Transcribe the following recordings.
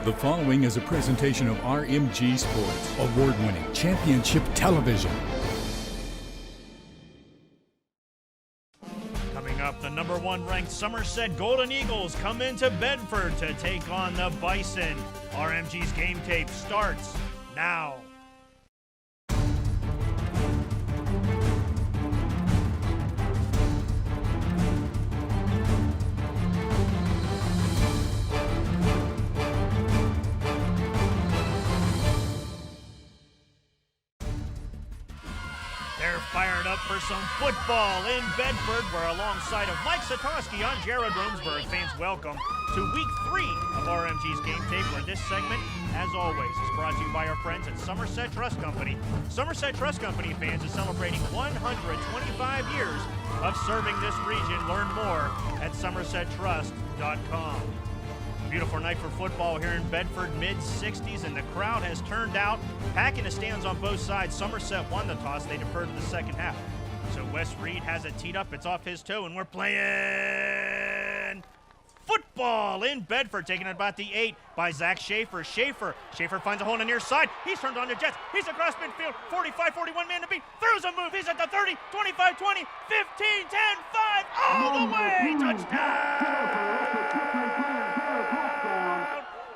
The following is a presentation of RMG Sports, award-winning championship television. Coming up, the number 1 ranked Somerset Golden Eagles come into Bedford to take on the Bison. RMG's game tape starts now. They're fired up for some football in Bedford. We're alongside of Mike Satoski on Jared Romsberg. Fans, welcome to week 3 of RMG's Game Tape, where this segment, as always, is brought to you by our friends at Somerset Trust Company. Somerset Trust Company, fans, is celebrating 125 years of serving this region. Learn more at somersettrust.com. Beautiful night for football here in Bedford, mid-60s, and the crowd has turned out, packing the stands on both sides. Somerset won the toss. They deferred to the second half. So Wes Reed has it teed up. It's off his toe, and we're playing football in Bedford, taking it about the 8 by Zach Schaefer. Schaefer finds a hole on the near side. He's turned on the Jets. He's across midfield. 45-41 man to beat. Throws a move. He's at the 30, 25, 20, 15, 10, 5, all the way. Touchdown!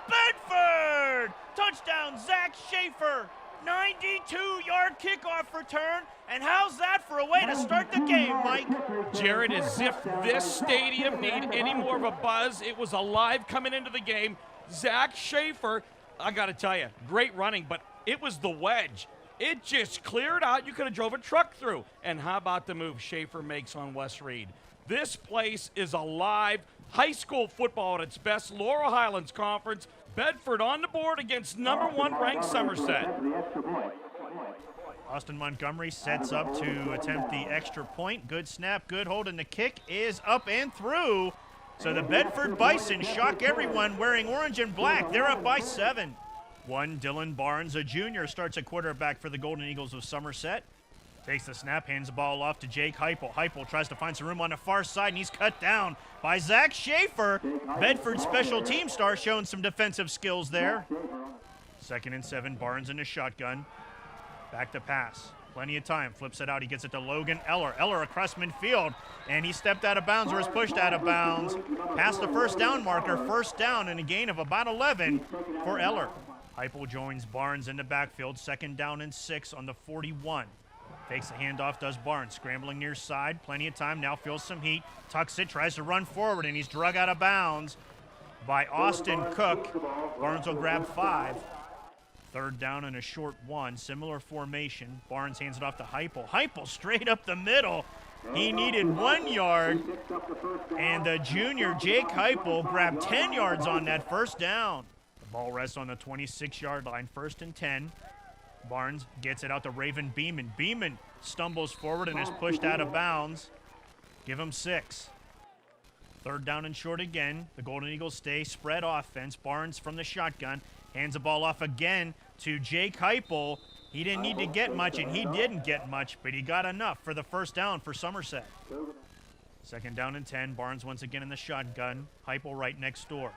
Bedford! Touchdown, Zach Schaefer. 92-yard kickoff return. And how's that for a way to start the game, Mike? Jared, as if this stadium need any more of a buzz. It was alive coming into the game. Zach Schaefer, I got to tell you, great running, but it was the wedge. It just cleared out. You could have drove a truck through. And how about the move Schaefer makes on Wes Reed? This place is alive. High school football at its best. Laurel Highlands Conference. Bedford on the board against number 1 ranked Somerset. Austin Montgomery sets up to attempt the extra point. Good snap, good hold, and the kick is up and through. So the Bedford Bison shock everyone wearing orange and black. They're up by 7. Dylan Barnes, a junior, starts at quarterback for the Golden Eagles of Somerset. Takes the snap, hands the ball off to Jake Heupel. Heupel tries to find some room on the far side, and he's cut down by Zach Schaefer. Bedford special team star showing some defensive skills there. 2nd and 7, Barnes in the shotgun. Back to pass. Plenty of time. Flips it out. He gets it to Logan Eller. Eller across midfield, and he stepped out of bounds or was pushed out of bounds. Past the first down marker. First down and a gain of about 11 for Eller. Heupel joins Barnes in the backfield. 2nd down and 6 on the 41. Takes the handoff, does Barnes. Scrambling near side. Plenty of time. Now feels some heat. Tucks it, tries to run forward, and he's drug out of bounds by Austin Cook. Barnes will grab 5. 3rd down and a short 1. Similar formation. Barnes hands it off to Heupel. Heupel straight up the middle. He needed 1 yard, and the junior Jake Heupel grabbed 10 yards on that first down. The ball rests on the 26-yard line. 1st and 10. Barnes gets it out to Raven Beeman. Beeman stumbles forward and is pushed out of bounds. Give him 6. 3rd down and short again. The Golden Eagles stay spread offense. Barnes from the shotgun hands the ball off again to Jake Heupel. He didn't need to get much, and he didn't get much, but he got enough for the first down for Somerset. 2nd down and 10. Barnes once again in the shotgun. Heupel right next door.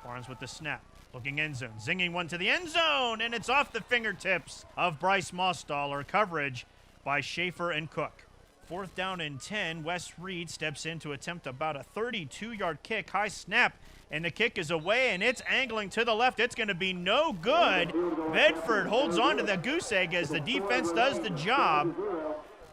Barnes with the snap. Looking end zone, zinging one to the end zone, and it's off the fingertips of Bryce Mostaller. Coverage by Schaefer and Cook. 4th down and 10. Wes Reed steps in to attempt about a 32-yard kick. High snap, and the kick is away, and it's angling to the left. It's going to be no good. Bedford holds on to the goose egg as the defense does the job.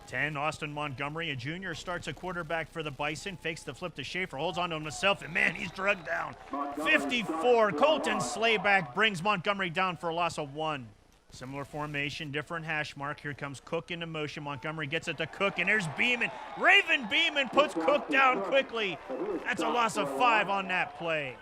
10, Austin Montgomery, a junior, starts a quarterback for the Bison, fakes the flip to Schaefer, holds on to himself, and man, he's drugged down. 54, Colton Slayback brings Montgomery down for a loss of 1. Similar formation, different hash mark. Here comes Cook into motion. Montgomery gets it to Cook, and there's Beeman. Raven Beeman puts Cook down quickly. That's a loss of 5 on that play.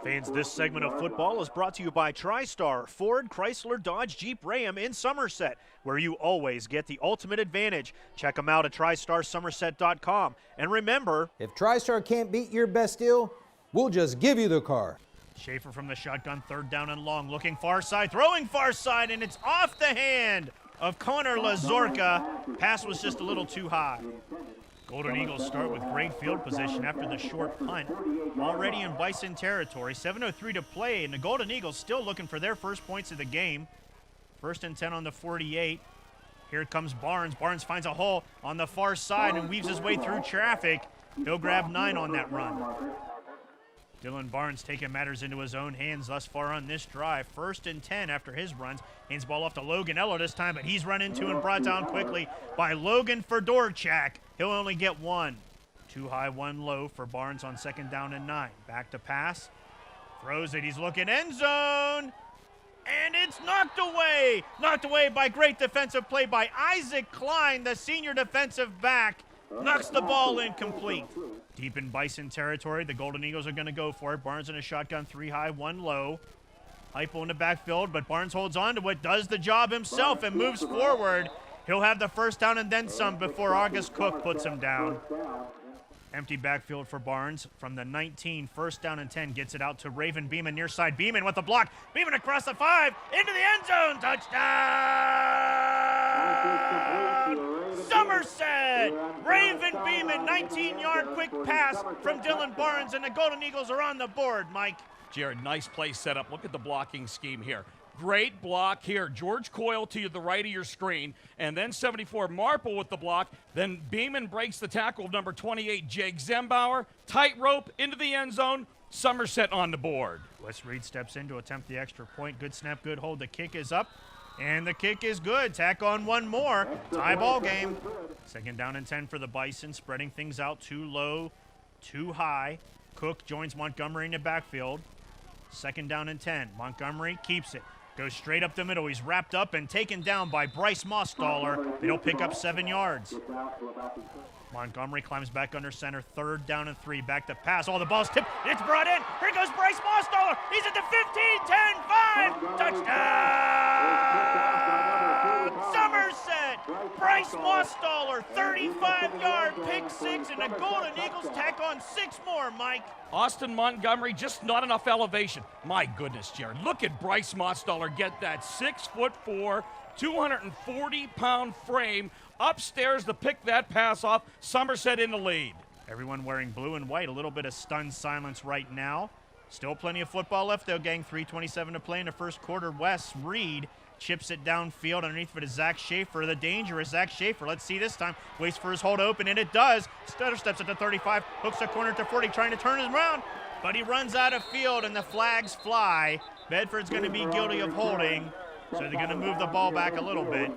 Fans, this segment of football is brought to you by TriStar, Ford, Chrysler, Dodge, Jeep, Ram in Somerset, where you always get the ultimate advantage. Check them out at TriStarSomerset.com. And remember, if TriStar can't beat your best deal, we'll just give you the car. Schaefer from the shotgun, 3rd down and long, looking far side, throwing far side, and it's off the hand of Connor Lazorka. Pass was just a little too high. Golden Eagles start with great field position after the short punt. Already in Bison territory, 7:03 to play, and the Golden Eagles still looking for their first points of the game. 1st and 10 on the 48. Here comes Barnes. Barnes finds a hole on the far side and weaves his way through traffic. He'll grab 9 on that run. Dylan Barnes taking matters into his own hands thus far on this drive. 1st and 10 after his runs. Hands ball off to Logan Eller this time, but he's run into and brought down quickly by Logan Fedorchak. He'll only get 1. 2 high, 1 low for Barnes on 2nd down and 9. Back to pass. Throws it. He's looking end zone. And it's knocked away. Knocked away by great defensive play by Isaac Klein, the senior defensive back. Knocks the ball incomplete. Deep in Bison territory, the Golden Eagles are going to go for it. Barnes in a shotgun, 3 high, 1 low. Hypo in the backfield, but Barnes holds on to it, does the job himself, and moves forward. He'll have the 1st down and then some before August Cook puts him down. Empty backfield for Barnes from the 19, 1st down and 10, gets it out to Raven Beeman near side. Beeman with the block. Beeman across the 5, into the end zone. Touchdown! Somerset! Raven Beeman, 19-yard quick pass from Dylan Barnes, and the Golden Eagles are on the board, Mike. Jared, nice play setup. Look at the blocking scheme here. Great block here. George Coyle to the right of your screen, and then 74 Marple with the block. Then Beeman breaks the tackle of number 28, Jake Zembauer. Tightrope into the end zone. Somerset on the board. Wes Reed steps in to attempt the extra point. Good snap, good hold. The kick is up, and the kick is good. Tack on 1 more. Tie ball game. 2nd down and 10 for the Bison, spreading things out 2 low, 2 high. Cook joins Montgomery in the backfield. 2nd down and 10. Montgomery keeps it. Goes straight up the middle. He's wrapped up and taken down by Bryce Mostaller. He'll pick up 7 yards. Montgomery climbs back under center. 3rd down and 3. Back to pass. Oh, the ball's tipped. It's brought in. Here goes Bryce Mostaller. He's at the 15, 10, 5. Touchdown! Somerset! Bryce Mostaller, 35-yard pick 6, and the Golden Eagles tack on 6 more, Mike. Austin Montgomery, just not enough elevation. My goodness, Jared. Look at Bryce Mostaller get that 6'4", 240-pound frame upstairs to pick that pass off. Somerset in the lead. Everyone wearing blue and white. A little bit of stunned silence right now. Still plenty of football left, though, gang. 3:27 to play in the 1st quarter. Wes Reed chips it downfield underneath for Zach Schaefer. The dangerous Zach Schaefer. Let's see this time. Waits for his hole to open, and it does. Stutter steps at the 35. Hooks a corner to 40, trying to turn him around. But he runs out of field, and the flags fly. Bedford's going to be guilty of holding, so they're going to move the ball back a little bit.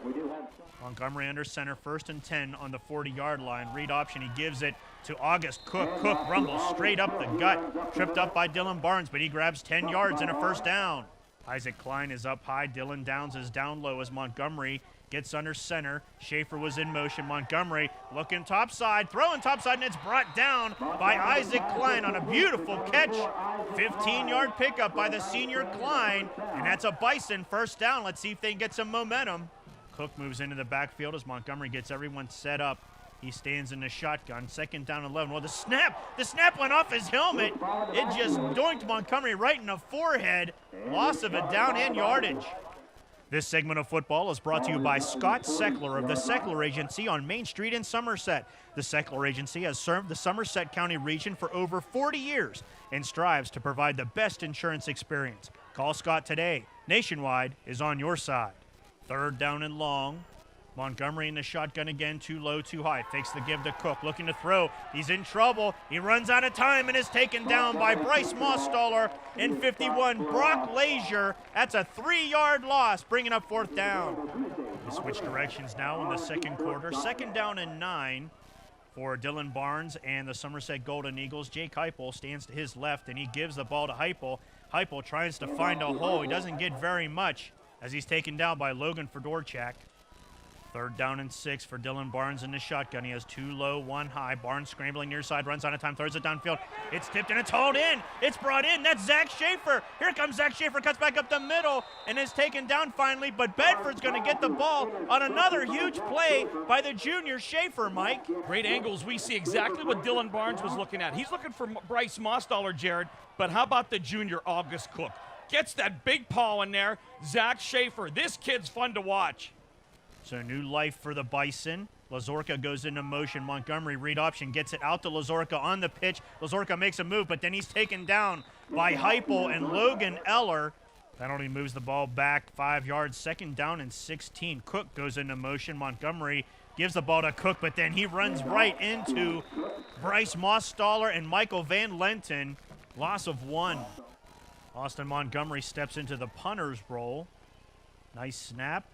Montgomery under center, 1st and 10 on the 40-yard line. Read option, he gives it to August Cook. Cook rumbles straight up the gut. Tripped up by Dylan Barnes, but he grabs 10 yards and a 1st down. Isaac Klein is up high. Dylan Downs is down low as Montgomery gets under center. Schaefer was in motion. Montgomery looking topside, throwing topside, and it's brought down by Isaac Klein on a beautiful catch. 15-yard pickup by the senior Klein, and that's a Bison 1st down. Let's see if they can get some momentum. Cook moves into the backfield as Montgomery gets everyone set up. He stands in the shotgun. 2nd down and 11. Well, the snap went off his helmet. It just doinked Montgomery right in the forehead. Loss of a down and yardage. This segment of football is brought to you by Scott Seckler of the Seckler Agency on Main Street in Somerset. The Seckler Agency has served the Somerset County region for over 40 years and strives to provide the best insurance experience. Call Scott today. Nationwide is on your side. 3rd down and long. Montgomery in the shotgun again, 2 low, 2 high. Fakes the give to Cook, looking to throw. He's in trouble. He runs out of time and is taken down by Bryce Mostaller in 51. Brock Lazier, that's a 3-yard loss, bringing up 4th down. We switch directions now in the 2nd quarter. 2nd down and 9 for Dylan Barnes and the Somerset Golden Eagles. Jake Heupel stands to his left, and he gives the ball to Heupel. Heupel tries to find a hole. He doesn't get very much as he's taken down by Logan Fedorchak. 3rd down and 6 for Dylan Barnes in the shotgun. He has 2 low, 1 high. Barnes scrambling near side, runs out of time, throws it downfield. It's tipped and it's hauled in. It's brought in. That's Zach Schaefer. Here comes Zach Schaefer, cuts back up the middle and is taken down finally, but Bedford's going to get the ball on another huge play by the junior Schaefer, Mike. Great angles. We see exactly what Dylan Barnes was looking at. He's looking for Bryce Mostaller, Jared, but how about the junior August Cook? Gets that big paw in there. Zach Schaefer. This kid's fun to watch. So new life for the Bison. Lazorka goes into motion. Montgomery, read option, gets it out to Lazorka on the pitch. Lazorka makes a move, but then he's taken down by Heupel and Logan Eller. Penalty moves the ball back 5 yards. 2nd down and 16. Cook goes into motion. Montgomery gives the ball to Cook, but then he runs right into Bryce Mostaller and Michael Van Lenten. Loss of 1. Austin Montgomery steps into the punter's role. Nice snap.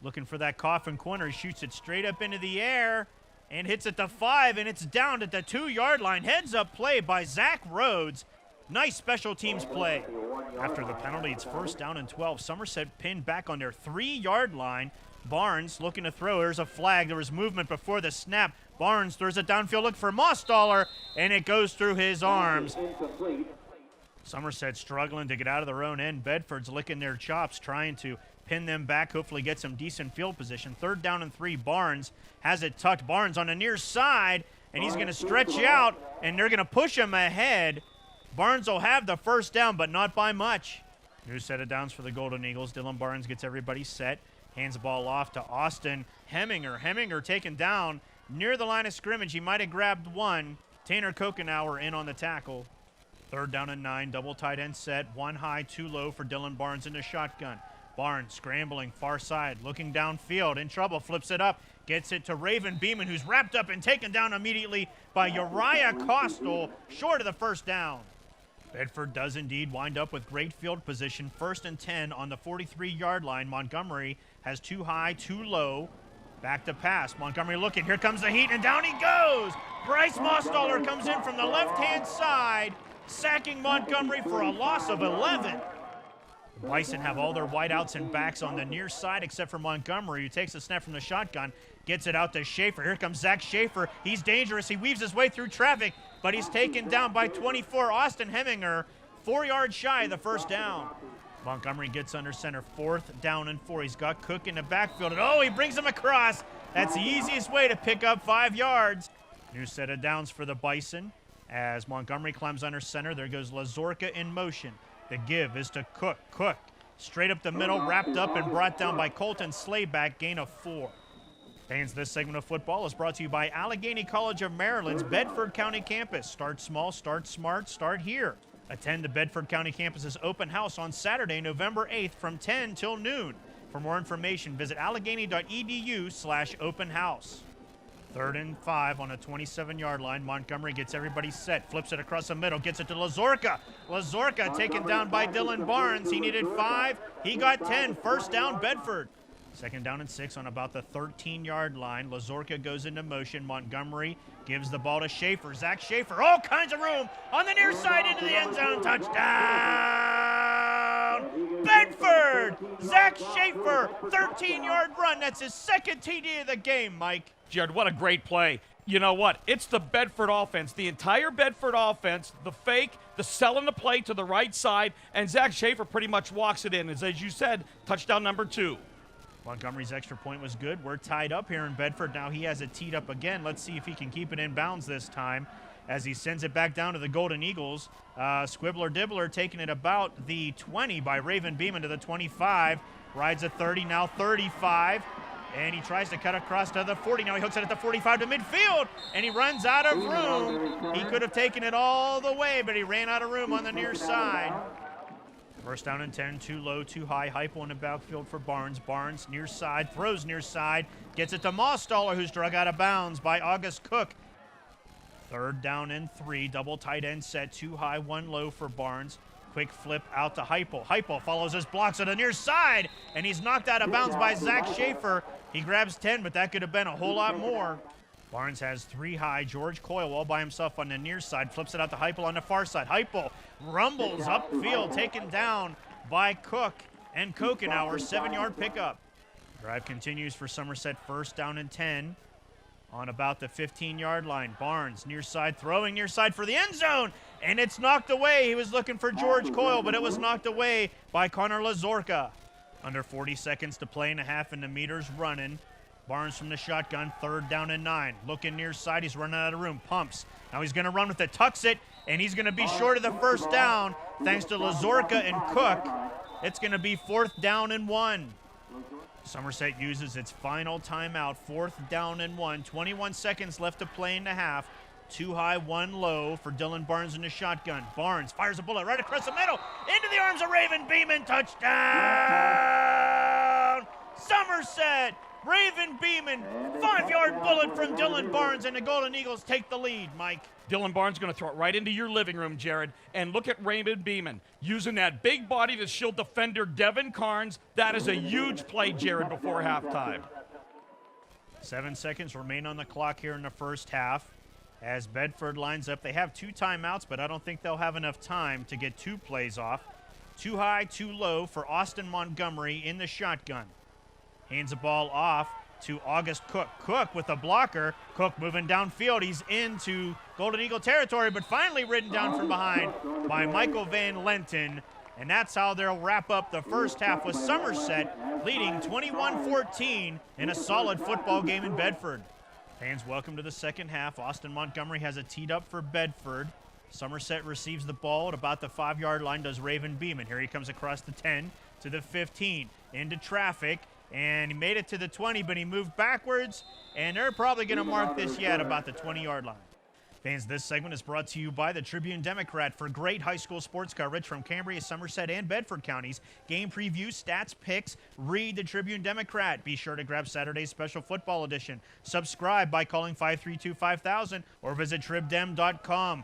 Looking for that coffin corner. He shoots it straight up into the air and hits it to 5, and it's down at the 2-yard line. Heads up play by Zach Rhodes. Nice special teams play. After the penalty, it's 1st down and 12. Somerset pinned back on their 3-yard line. Barnes looking to throw. There's a flag. There was movement before the snap. Barnes throws a downfield look for Mostaller, and it goes through his arms. Somerset struggling to get out of their own end. Bedford's licking their chops, trying to pin them back, hopefully get some decent field position. 3rd down and 3. Barnes has it tucked. Barnes on the near side, and he's going to stretch out, and they're going to push him ahead. Barnes will have the 1st down, but not by much. New set of downs for the Golden Eagles. Dylan Barnes gets everybody set. Hands the ball off to Austin Heminger. Heminger taken down near the line of scrimmage. He might have grabbed one. Tanner Kokenauer in on the tackle. 3rd down and 9. Double tight end set. 1 high, 2 low for Dylan Barnes in the shotgun. Barnes scrambling far side, looking downfield, in trouble, flips it up, gets it to Raven Beeman, who's wrapped up and taken down immediately by Uriah Costal, short of the 1st down. Bedford does indeed wind up with great field position. 1st and 10 on the 43-yard line. Montgomery has 2 high, 2 low. Back to pass. Montgomery looking. Here comes the heat, and down he goes. Bryce Mostaller comes in from the left-hand side, sacking Montgomery for a loss of 11. The Bison have all their wideouts and backs on the near side except for Montgomery, who takes a snap from the shotgun, gets it out to Schaefer. Here comes Zach Schaefer. He's dangerous. He weaves his way through traffic, but he's taken down by 24. Austin Heminger, 4 yards shy of the 1st down. Montgomery gets under center. 4th down and 4. He's got Cook in the backfield, and he brings him across. That's the easiest way to pick up 5 yards. New set of downs for the Bison. As Montgomery climbs under center, there goes Lazorka in motion. The give is to Cook. Cook straight up the middle, wrapped up and brought down by Colton Slayback, gain of 4. Fans, this segment of football is brought to you by Allegheny College of Maryland's Bedford County campus. Start small, start smart, start here. Attend the Bedford County campus's open house on Saturday, November 8th from 10 till noon. For more information, visit allegheny.edu/open house. 3rd and 5 on a 27-yard line. Montgomery gets everybody set, flips it across the middle, gets it to Lazorka. Lazorka taken down by Dylan Barnes. He needed 5. He got 10. 1st down, Bedford. 2nd down and 6 on about the 13-yard line. Lazorka goes into motion. Montgomery gives the ball to Schaefer. Zach Schaefer, all kinds of room on the near side into the end zone. Touchdown, Bedford! Zach Schaefer, 13-yard run. That's his 2nd TD of the game, Mike. Jared, what a great play. You know what? It's the Bedford offense, the entire Bedford offense, the fake, the selling the play to the right side, and Zach Schaefer pretty much walks it in. As you said, touchdown number 2. Montgomery's extra point was good. We're tied up here in Bedford. Now he has it teed up again. Let's see if he can keep it in bounds this time as he sends it back down to the Golden Eagles. Squibbler Dibbler taking it about the 20 by Raven Beeman to the 25. Rides a 30, now 35. And he tries to cut across to the 40. Now he hooks it at the 45 to midfield, and he runs out of room. He could have taken it all the way, but he ran out of room on the near side. 1st down and 10, 2 low, 2 high. Heupel in the backfield for Barnes. Barnes near side, throws near side, gets it to Mostaller, who's drug out of bounds by August Cook. 3rd down and 3, double tight end set, 2 high, 1 low for Barnes. Quick flip out to Heupel. Heupel follows his blocks on the near side, and he's knocked out of bounds by Zach Schaefer. He grabs 10, but that could have been a whole lot more. Barnes has 3 high. George Coyle all by himself on the near side. Flips it out to Heupel on the far side. Heupel rumbles upfield, taken down by Cook and Kokenauer. 7-yard pickup. Drive continues for Somerset. 1st down and 10 on about the 15-yard line. Barnes near side, throwing near side for the end zone, and it's knocked away. He was looking for George Coyle, but it was knocked away by Connor Lazorka. Under 40 seconds to play and a half, and the meter's running. Barnes from the shotgun, 3rd down and 9. Looking near side, he's running out of room, pumps. Now he's going to run with it, tucks it, and he's going to be short of the 1st down thanks to Lazorka and Cook. It's going to be 4th down and 1. Somerset uses its final timeout, 4th down and 1. 21 seconds left to play in the half. 2 high, 1 low for Dylan Barnes in the shotgun. Barnes fires a bullet right across the middle, into the arms of Raven Beeman. Touchdown! Somerset! Raven Beeman, 5-yard bullet from Dylan Barnes, and the Golden Eagles take the lead, Mike. Dylan Barnes going to throw it right into your living room, Jared. And look at Raven Beeman using that big body to shield defender Devin Carnes. That is a huge play, Jared, before halftime. 7 seconds remain on the clock here in the first half. As Bedford lines up, they have 2 timeouts, but I don't think they'll have enough time to get 2 plays off. 2 high, 2 low for Austin Montgomery in the shotgun. Hands the ball off to August Cook. Cook with a blocker. Cook moving downfield. He's into Golden Eagle territory, but finally ridden down from behind by Michael Van Lenten. And that's how they'll wrap up the first half, with Somerset leading 21-14 in a solid football game in Bedford. Fans, welcome to the second half. Austin Montgomery has it teed up for Bedford. Somerset receives the ball at about the 5-yard line, does Raven Beeman. Here he comes across the 10 to the 15, into traffic, and he made it to the 20, but he moved backwards, and they're probably going to mark this yet about the 20-yard line. Fans, this segment is brought to you by the Tribune Democrat. For great high school sports coverage from Cambria, Somerset, and Bedford counties, game previews, stats, picks, read the Tribune Democrat. Be sure to grab Saturday's special football edition. Subscribe by calling 532-5000 or visit tribdem.com.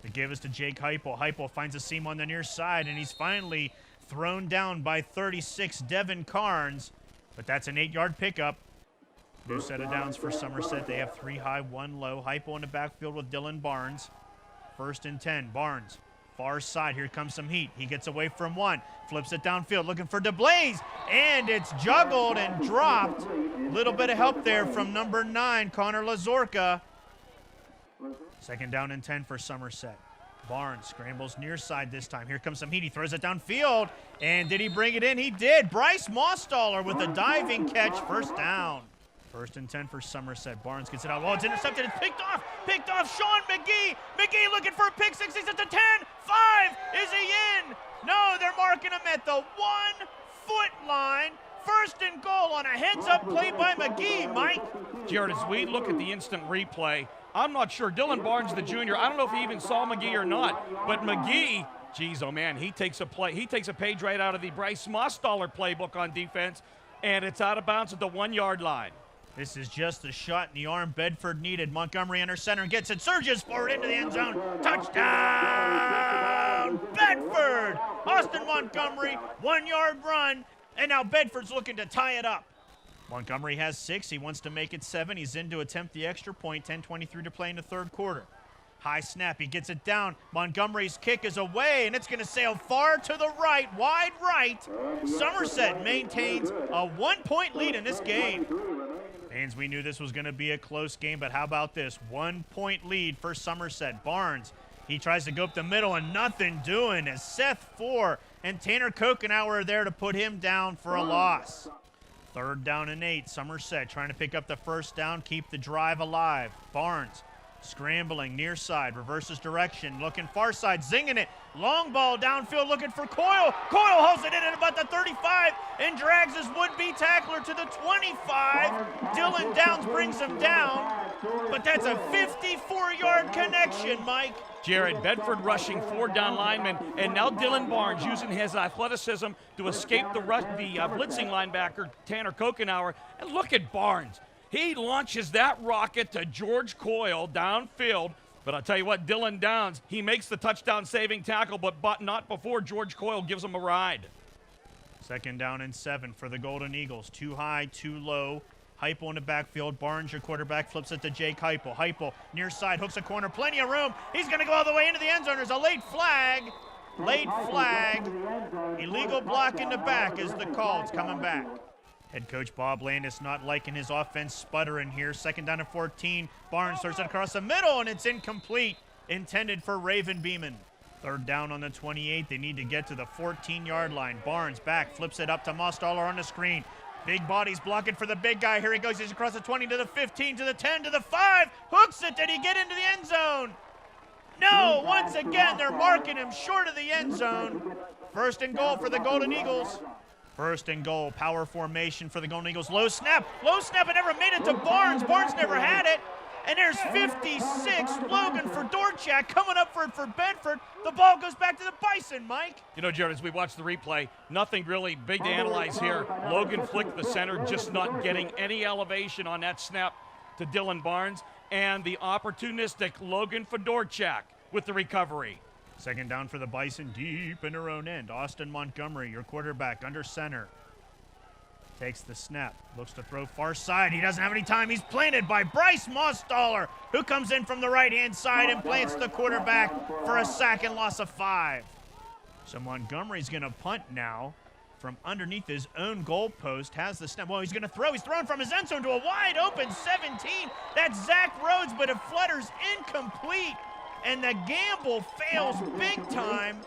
The give is to Jake Heupel. Heupel finds a seam on the near side, and he's finally thrown down by 36, Devin Carnes. But that's an 8-yard pickup. New set of downs for Somerset. They have 3 high, 1 low. Heupel in the backfield with Dylan Barnes. 1st and 10. Barnes, far side. Here comes some heat. He gets away from 1. Flips it downfield, looking for DeBlaze. And it's juggled and dropped. Little bit of help there from number 9, Connor Lazorka. 2nd down and 10 for Somerset. Barnes scrambles near side this time. Here comes some heat. He throws it downfield. And did he bring it in? He did. Bryce Mostaller with a diving catch. 1st down. 1st and 10 for Somerset. Barnes gets it out. Oh, it's intercepted. It's picked off. Picked off. Sean McGee. McGee looking for a pick 6. He's at the 10. 5. Is he in? No, they're marking him at the 1-foot line. 1st and goal on a heads-up play by McGee, Mike. Jared, as we look at the instant replay, I'm not sure. Dylan Barnes, the junior, I don't know if he even saw McGee or not, but McGee, geez, oh man, he takes a page right out of the Bryce Mostaller playbook on defense, and it's out of bounds at the 1-yard line. This is just a shot in the arm Bedford needed. Montgomery under center and gets it. Surges forward into the end zone. Touchdown, Bedford! Austin Montgomery, 1-yard run, and now Bedford's looking to tie it up. Montgomery has 6. He wants to make it 7. He's in to attempt the extra point. 10:23 to play in the 3rd quarter. High snap. He gets it down. Montgomery's kick is away, and it's going to sail far to the right, wide right. Somerset maintains a 1-point lead in this game. Fans, we knew this was going to be a close game, but how about this? 1-point lead for Somerset. Barnes, he tries to go up the middle, and nothing doing as Seth Four and Tanner Kokenauer are there to put him down for a loss. 3rd down and 8. Somerset trying to pick up the 1st down, keep the drive alive. Barnes scrambling near side, reverses direction, looking far side, zinging it. Long ball downfield looking for Coyle. Coyle holds it in at about the 35 and drags his would-be tackler to the 25. Dylan Downs brings him down, but that's a 54-yard connection, Mike. Jared, Bedford rushing 4 down linemen, and now Dylan Barnes using his athleticism to escape the blitzing linebacker, Tanner Kokenauer. And look at Barnes. He launches that rocket to George Coyle downfield. But I'll tell you what, Dylan Downs, he makes the touchdown-saving tackle, but not before George Coyle gives him a ride. 2nd down and 7 for the Golden Eagles. 2 high, 2 low. Heupel in the backfield. Barnes, your quarterback, flips it to Jake Heupel. Heupel near side, hooks a corner, plenty of room. He's going to go all the way into the end zone. There's a late flag. Late flag. Illegal block in the back is the call. It's coming back. Head coach Bob Landis not liking his offense sputtering here. 2nd down and 14. Barnes throws it across the middle, and it's incomplete. Intended for Raven Beeman. 3rd down on the 28. They need to get to the 14-yard line. Barnes back, flips it up to Mostaller on the screen. Big body's blocking for the big guy. Here he goes. He's across the 20 to the 15 to the 10 to the 5. Hooks it. Did he get into the end zone? No. Once again, they're marking him short of the end zone. 1st and goal for the Golden Eagles. First and goal, power formation for the Golden Eagles. Low snap, it never made it to Barnes. Barnes never had it. And there's 56, Logan Fedorchak coming up for Bedford. The ball goes back to the Bison, Mike. You know, Jared, as we watch the replay, nothing really big to analyze here. Logan flicked the center, just not getting any elevation on that snap to Dylan Barnes. And the opportunistic Logan Fedorchak with the recovery. Second down for the Bison, deep in their own end. Austin Montgomery, your quarterback, under center. Takes the snap, looks to throw far side. He doesn't have any time. He's planted by Bryce Mostaller, who comes in from the right-hand side and plants the quarterback for a sack and loss of 5. So Montgomery's going to punt now from underneath his own goal post. Has the snap. Well, he's going to throw. He's throwing from his end zone to a wide-open 17. That's Zach Rhodes, but it flutters incomplete. And the gamble fails big time.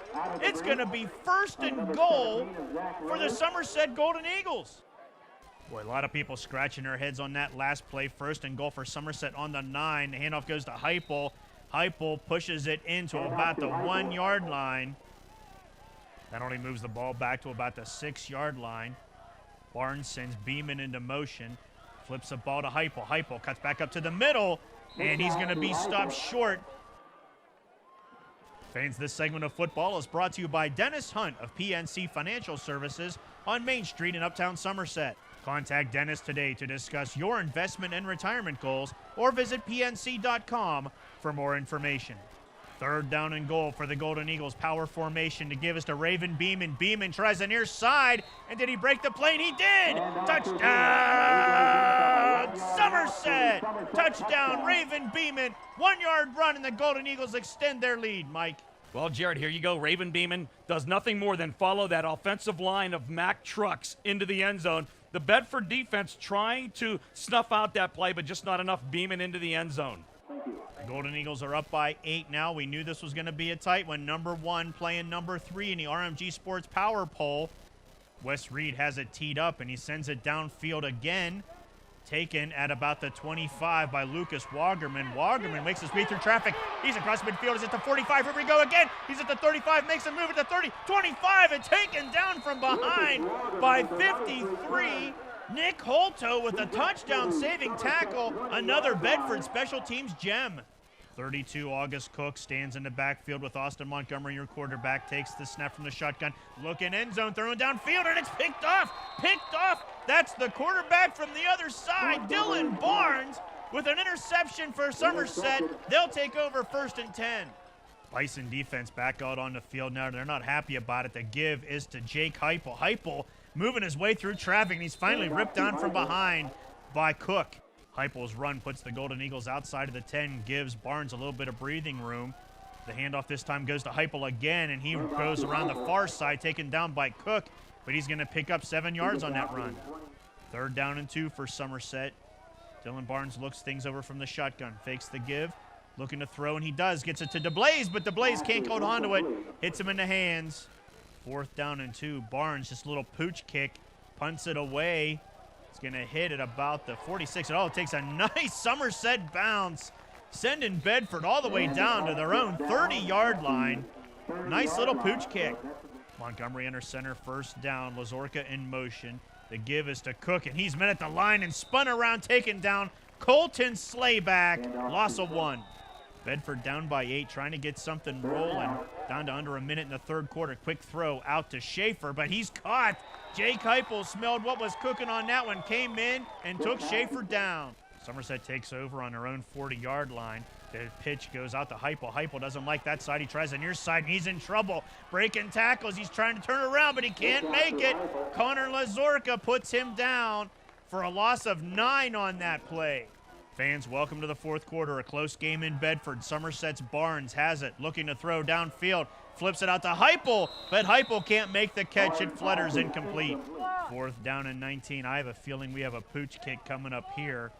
It's going to be first and goal for the Somerset Golden Eagles. Boy, a lot of people scratching their heads on that last play. First and goal for Somerset on the 9. The handoff goes to Heupel. Heupel pushes it into about the 1-yard line. That only moves the ball back to about the 6-yard line. Barnes sends Beeman into motion. Flips the ball to Heupel. Heupel cuts back up to the middle, and he's going to be stopped short. Fans, this segment of football is brought to you by Dennis Hunt of PNC Financial Services on Main Street in Uptown Somerset. Contact Dennis today to discuss your investment and retirement goals, or visit pnc.com for more information. Third down and goal for the Golden Eagles. Power formation to give us to Raven Beeman. Beeman tries the near side, and did he break the plane? He did! Touchdown! Somerset! Touchdown, Raven Beeman. 1-yard run, and the Golden Eagles extend their lead, Mike. Well, Jared, here you go. Raven Beeman does nothing more than follow that offensive line of Mack trucks into the end zone. The Bedford defense trying to snuff out that play, but just not enough Beeman into the end zone. The Golden Eagles are up by 8 now. We knew this was going to be a tight one. Number 1 playing number 3 in the RMG Sports Power Poll. Wes Reed has it teed up, and he sends it downfield again. Taken at about the 25 by Lucas Wagerman. Wagerman makes his way through traffic. He's across midfield. He's at the 45. Here we go again. He's at the 35. Makes a move at the 30. 25 and taken down from behind by 53. Nick Holto with a touchdown-saving tackle. Another Bedford special teams gem. 32, August Cook stands in the backfield with Austin Montgomery, your quarterback, takes the snap from the shotgun, looking end zone, throwing downfield, and it's picked off. That's the quarterback from the other side, Dylan Barnes, with an interception for Somerset. They'll take over first and 10. Bison defense back out on the field now. They're not happy about it. The give is to Jake Heupel. Heupel moving his way through traffic, and he's finally ripped down from behind by Cook. Heupel's run puts the Golden Eagles outside of the 10, gives Barnes a little bit of breathing room. The handoff this time goes to Heupel again, and he goes around the far side, taken down by Cook, but he's going to pick up 7 yards on that run. Third down and 2 for Somerset. Dylan Barnes looks things over from the shotgun, fakes the give, looking to throw, and he does. Gets it to DeBlaze, but DeBlaze can't hold on to it. Hits him in the hands. Fourth down and 2. Barnes, just a little pooch kick, punts it away. It's going to hit at about the 46. It takes a nice Somerset bounce, sending Bedford all the way down to their own 30-yard line. Nice little pooch kick. Montgomery under center, first down. Lazorka in motion. The give is to Cook, and he's met at the line and spun around, taken down. Colton Slayback, loss of 1. Bedford down by 8, trying to get something rolling. Down to under a minute in the third quarter. Quick throw out to Schaefer, but he's caught. Jake Heupel smelled what was cooking on that one, came in and took Schaefer down. Somerset takes over on their own 40-yard line. The pitch goes out to Heupel. Heupel doesn't like that side. He tries the near side, and he's in trouble. Breaking tackles. He's trying to turn around, but he can't make it. Connor Lazorka puts him down for a loss of 9 on that play. Fans, welcome to the fourth quarter. A close game in Bedford. Somerset's Barnes has it, looking to throw downfield. Flips it out to Heupel, but Heupel can't make the catch. It flutters incomplete. Fourth down and 19. I have a feeling we have a pooch kick coming up here.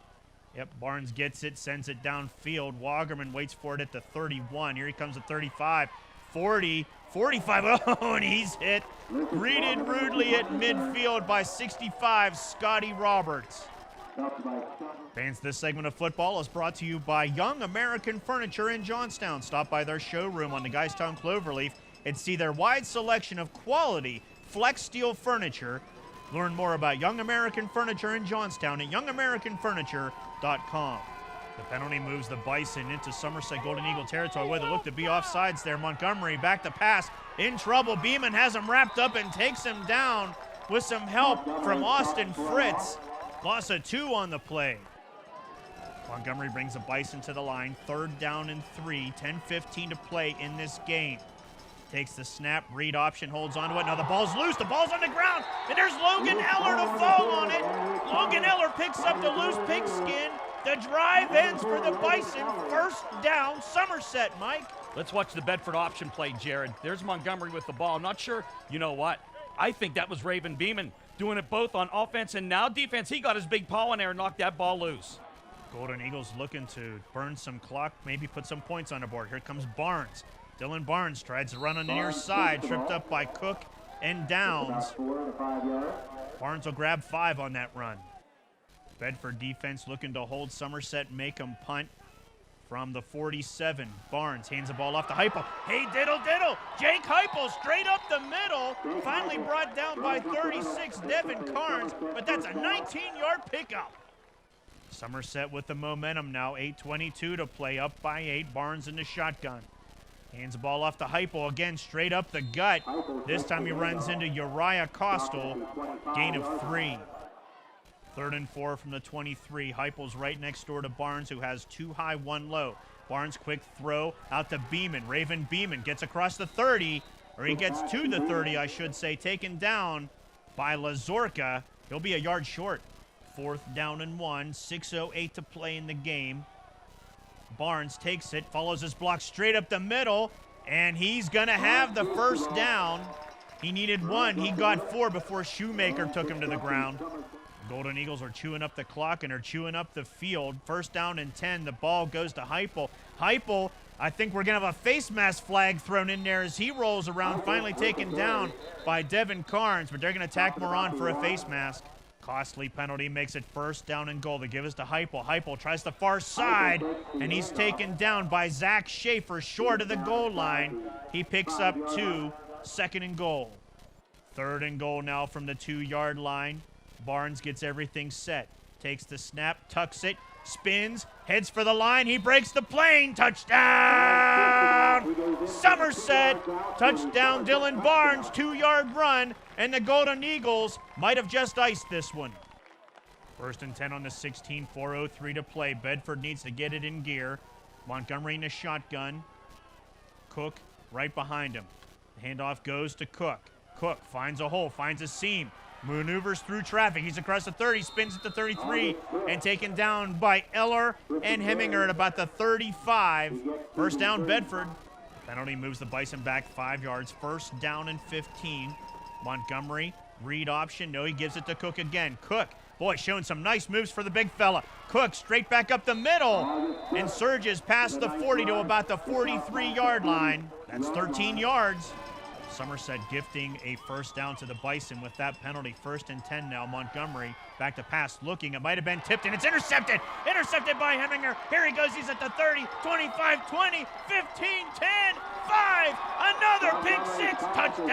Yep, Barnes gets it, sends it downfield. Wagerman waits for it at the 31. Here he comes at 35, 40, 45. Oh, and he's hit. Greeted rudely at midfield by 65, Scotty Roberts. Fans, this segment of football is brought to you by Young American Furniture in Johnstown. Stop by their showroom on the Guystown Cloverleaf and see their wide selection of quality Flex Steel Furniture. Learn more about Young American Furniture in Johnstown at youngamericanfurniture.com. The penalty moves the Bison into Somerset Golden Eagle territory where they look to be offsides there. Montgomery back to pass, in trouble. Beeman has him wrapped up and takes him down with some help from Austin Fritz. Loss of 2 on the play. Montgomery brings the Bison to the line. 3rd down and 3, 10-15 to play in this game. Takes the snap, read option, holds on to it. Now the ball's loose, the ball's on the ground, and there's Logan Eller to fall on it. Logan Eller picks up the loose pigskin. The drive ends for the Bison. 1st down, Somerset, Mike. Let's watch the Bedford option play, Jared. There's Montgomery with the ball. Not sure, you know what? I think that was Raven Beeman doing it both on offense and now defense. He got his big paw in there and knocked that ball loose. Golden Eagles looking to burn some clock, maybe put some points on the board. Here comes Barnes. Dylan Barnes tries to run on the near side, tripped up by Cook and Downs. Barnes will grab 5 on that run. Bedford defense looking to hold Somerset, make them punt from the 47. Barnes hands the ball off to Heupel. Hey, diddle. Jake Heupel straight up the middle. Finally brought down by 36, Devin Carnes, but that's a 19-yard pickup. Somerset with the momentum now, 8:22 to play, up by 8. Barnes in the shotgun. Hands the ball off to Heupel again, straight up the gut. This time he runs into Uriah Costal. Gain of 3. 3rd and 4 from the 23. Heupel's right next door to Barnes, who has 2 high, 1 low. Barnes quick throw out to Beeman. Raven Beeman gets across the 30, or he gets to the 30, I should say, taken down by Lazorka. He'll be a yard short. 4th down and 1, 6:08 to play in the game. Barnes takes it, follows his block straight up the middle, and he's going to have the 1st down. He needed 1. He got 4 before Shoemaker took him to the ground. Golden Eagles are chewing up the clock and are chewing up the field. 1st down and 10. The ball goes to Heupel. Heupel, I think we're going to have a face mask flag thrown in there as he rolls around, finally taken down by Devin Carnes, but they're going to tack Moran for a face mask. Costly penalty makes it 1st down and goal. They give us to Heupel. Heupel tries the far side, and he's taken down by Zach Schaefer short of the goal line. He picks up 2, 2nd and goal. 3rd and goal now from the 2-yard line. Barnes gets everything set. Takes the snap, tucks it, spins, heads for the line. He breaks the plane. Touchdown! Somerset! Touchdown, Dylan Barnes. 2-yard run, and the Golden Eagles might have just iced this one. 1st and 10 on the 16, 4:03 to play. Bedford needs to get it in gear. Montgomery in the shotgun. Cook right behind him. The handoff goes to Cook. Cook finds a hole, finds a seam. Maneuvers through traffic. He's across the 30, spins at the 33, and taken down by Eller and Heminger at about the 35. 1st down, Bedford. Penalty moves the Bison back 5 yards. 1st down and 15. Montgomery, read option. No, he gives it to Cook again. Cook, boy, showing some nice moves for the big fella. Cook straight back up the middle and surges past the 40 to about the 43-yard line. That's 13 yards. Somerset gifting a 1st down to the Bison with that penalty. 1st and 10 now. Montgomery back to pass, looking. It might have been tipped, and it's intercepted. Intercepted by Heminger. Here he goes. He's at the 30, 25, 20, 15, 10, 5. Another pick 6. Touchdown!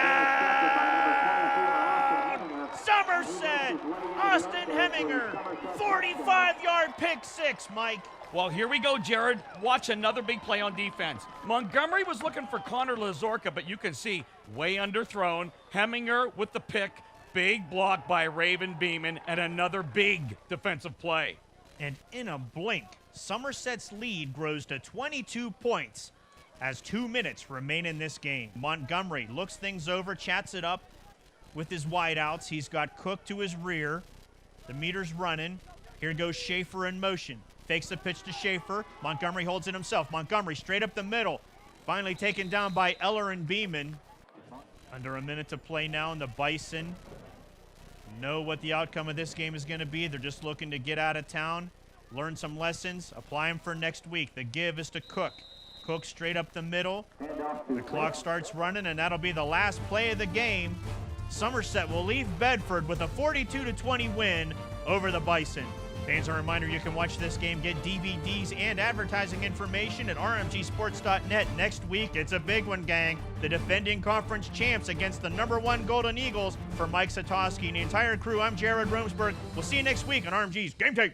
Somerset! Austin Heminger. 45-yard pick 6, Mike. Well, here we go, Jared. Watch another big play on defense. Montgomery was looking for Connor Lazorka, but you can see way underthrown. Heminger with the pick. Big block by Raven Beeman, and another big defensive play. And in a blink, Somerset's lead grows to 22 points as 2 minutes remain in this game. Montgomery looks things over, chats it up with his wideouts. He's got Cook to his rear. The meter's running. Here goes Schaefer in motion. Fakes the pitch to Schaefer. Montgomery holds it himself. Montgomery straight up the middle. Finally taken down by Eller and Beeman. Under a minute to play now, and the Bison know what the outcome of this game is going to be. They're just looking to get out of town, learn some lessons, apply them for next week. The give is to Cook. Cook straight up the middle. The clock starts running, and that'll be the last play of the game. Somerset will leave Bedford with a 42-20 win over the Bison. Fans, a reminder, you can watch this game, get DVDs and advertising information at rmgsports.net. Next week, it's a big one, gang. The defending conference champs against the #1 Golden Eagles. For Mike Satosky and the entire crew, I'm Jared Romsberg. We'll see you next week on RMG's Game Tape.